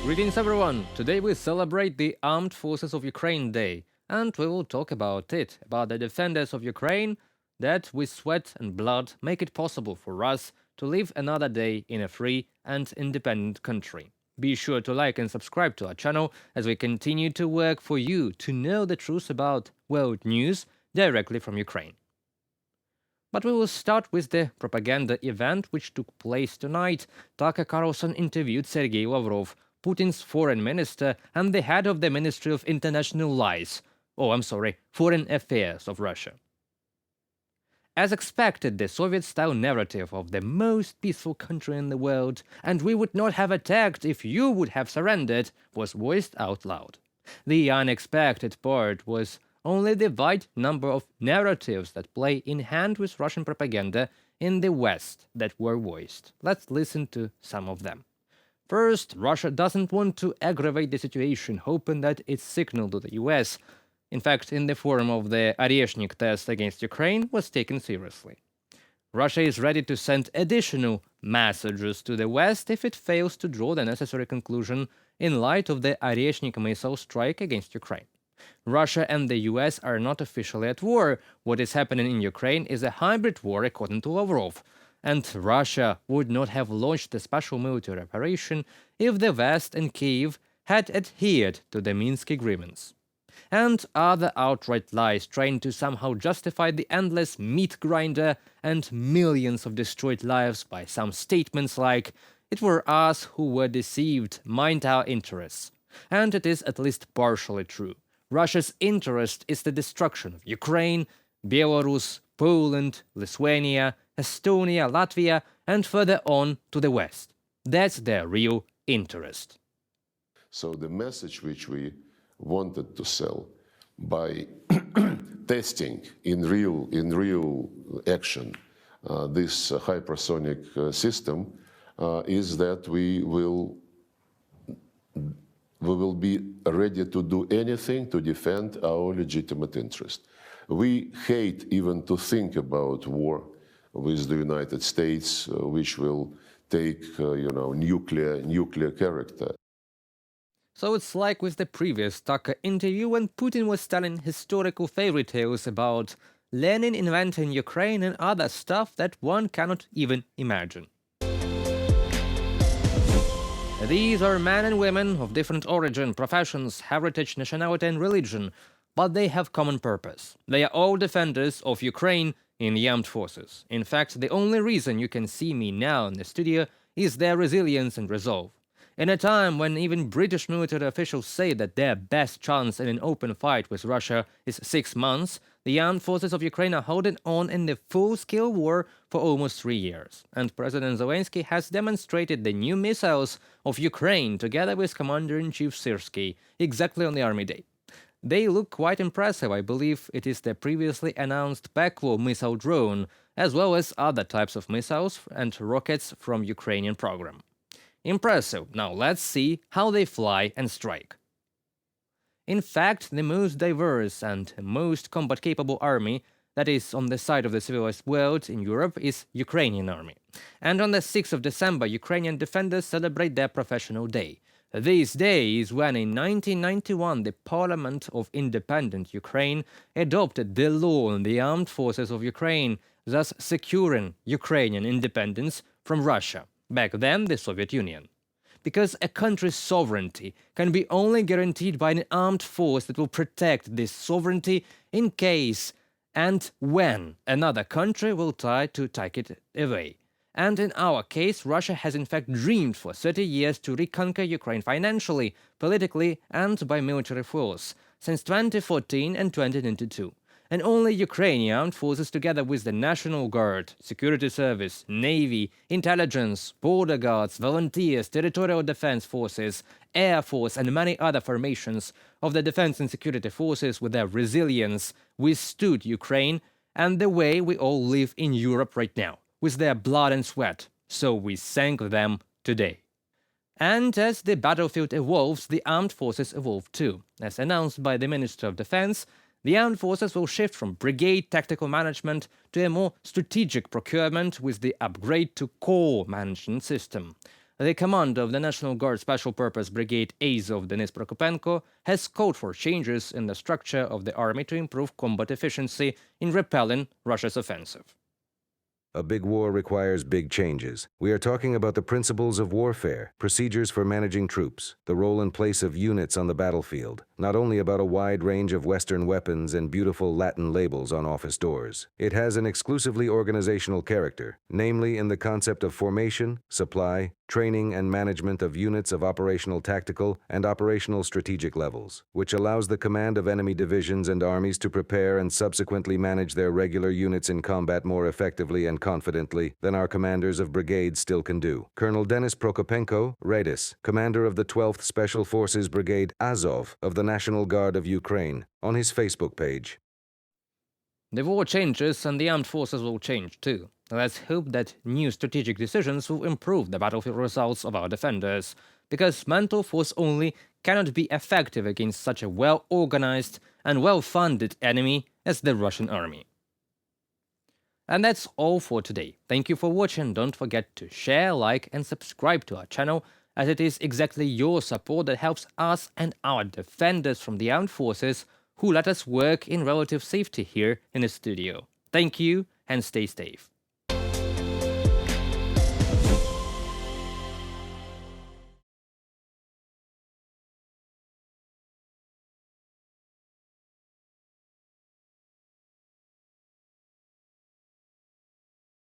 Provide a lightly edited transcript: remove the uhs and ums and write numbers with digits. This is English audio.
Greetings everyone! Today we celebrate the Armed Forces of Ukraine Day, and we will talk about the defenders of Ukraine that with sweat and blood make it possible for us to live another day in a free and independent country. Be sure to like and subscribe to our channel as we continue to work for you to know the truth about world news directly from Ukraine. But we will start with the propaganda event which took place tonight. Tucker Carlson interviewed Sergei Lavrov, Putin's foreign minister and the head of the Ministry of International Lies, Foreign Affairs of Russia. As expected, the Soviet-style narrative of the most peaceful country in the world, and we would not have attacked if you would have surrendered, was voiced out loud. The unexpected part was only the wide number of narratives that play in hand with Russian propaganda in the West that were voiced. Let's listen to some of them. First, Russia doesn't want to aggravate the situation, hoping that its signal to the US, in fact, in the form of the Oreshnik test against Ukraine, was taken seriously. Russia is ready to send additional messages to the West if it fails to draw the necessary conclusion in light of the Oreshnik missile strike against Ukraine. Russia and the US are not officially at war. What is happening in Ukraine is a hybrid war, according to Lavrov. And Russia would not have launched a special military operation if the West and Kyiv had adhered to the Minsk agreements. And other outright lies trying to somehow justify the endless meat grinder and millions of destroyed lives by some statements like, "It were us who were deceived, mind our interests." And it is at least partially true. Russia's interest is the destruction of Ukraine, Belarus, Poland, Lithuania, Estonia, Latvia, and further on to the West. That's their real interest. So the message which we wanted to sell by testing in real action this hypersonic system is that we will be ready to do anything to defend our legitimate interest. We hate even to think about war with the United States, which will take, nuclear character. So it's like with the previous Tucker interview when Putin was telling historical fairy tales about Lenin inventing Ukraine and other stuff that one cannot even imagine. These are men and women of different origin, professions, heritage, nationality and religion, but they have common purpose. They are all defenders of Ukraine in the armed forces. In fact, the only reason you can see me now in the studio is their resilience and resolve. In a time when even British military officials say that their best chance in an open fight with Russia is 6 months, the armed forces of Ukraine are holding on in the full-scale war for almost 3 years. And President Zelensky has demonstrated the new missiles of Ukraine together with Commander-in-Chief Syrsky exactly on the Army Day. They look quite impressive. I believe it is the previously announced Peklo missile drone, as well as other types of missiles and rockets from Ukrainian program. Impressive. Now let's see how they fly and strike. In fact, the most diverse and most combat-capable army that is on the side of the civilized world in Europe is Ukrainian army. And on the 6th of December, Ukrainian defenders celebrate their professional day. This day is when in 1991 the Parliament of Independent Ukraine adopted the law on the armed forces of Ukraine, thus securing Ukrainian independence from Russia, back then the Soviet Union. Because a country's sovereignty can be only guaranteed by an armed force that will protect this sovereignty in case and when another country will try to take it away. And in our case, Russia has in fact dreamed for 30 years to reconquer Ukraine financially, politically, and by military force, since 2014 and 2022. And only Ukrainian armed forces together with the National Guard, Security Service, Navy, Intelligence, Border Guards, Volunteers, Territorial Defense Forces, Air Force and many other formations of the defense and security forces with their resilience withstood Ukraine and the way we all live in Europe right now, with their blood and sweat, so we thank them today. And as the battlefield evolves, the armed forces evolve too. As announced by the Minister of Defense, the armed forces will shift from brigade tactical management to a more strategic procurement with the upgrade to corps management system. The commander of the National Guard Special Purpose Brigade Azov, Denis Prokopenko, has called for changes in the structure of the army to improve combat efficiency in repelling Russia's offensive. A big war requires big changes. We are talking about the principles of warfare, procedures for managing troops, the role and place of units on the battlefield, not only about a wide range of Western weapons and beautiful Latin labels on office doors. It has an exclusively organizational character, namely in the concept of formation, supply, training and management of units of operational tactical and operational strategic levels, which allows the command of enemy divisions and armies to prepare and subsequently manage their regular units in combat more effectively and confidently than our commanders of brigades still can do. Colonel Denis Prokopenko, Redis, commander of the 12th Special Forces Brigade Azov of the National Guard of Ukraine, on his Facebook page. The war changes and the armed forces will change too. Let's hope that new strategic decisions will improve the battlefield results of our defenders, because mental force only cannot be effective against such a well-organized and well-funded enemy as the Russian army. And that's all for today. Thank you for watching. Don't forget to share, like and subscribe to our channel, as it is exactly your support that helps us and our defenders from the armed forces who let us work in relative safety here in the studio. Thank you and stay safe.